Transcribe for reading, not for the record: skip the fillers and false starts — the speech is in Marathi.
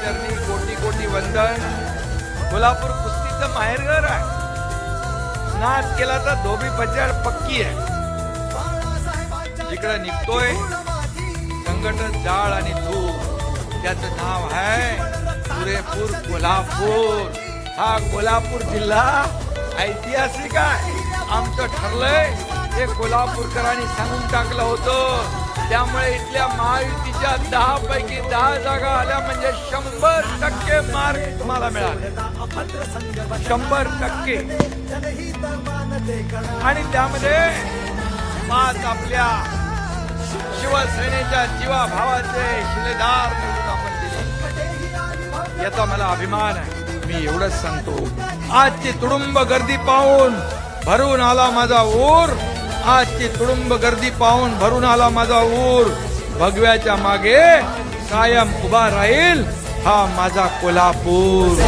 चरणी कोटी कोटी वंदन. कोल्हापूर कुस्तीचं माहेरघर आहे. नाच केला तर धोबी पछाड पक्की आहे. जिकडे निघतोय संघटन जाळ आणि धूळ, त्याचं नाव आहे पुरेपूर कोल्हापूर. हा कोल्हापूर जिल्हा ऐतिहासिक आहे. आमचं ठरलंय हे कोल्हापूरकरांनी सांगून टाकलं होतं. त्यामुळे इथल्या महायुतीच्या 10 पैकी 10 जागा आल्या म्हणजे 100% मार्क तुम्हाला मिळाले. 100%. आणि त्यामध्ये 5 आपल्या शिवसेनेच्या जीवाभावाचे शिलेदार निवडून आपण दिले. याचा मला अभिमान आहे. मी एवढंच सांगतो, आजची तुडुंब गर्दी पाहून भरून आला माझा ऊर. आजची तुडुंब गर्दी पाहून भरून आला माझा ऊर. भगव्याच्या मागे कायम उभा राहील हा माझा कोल्हापूर.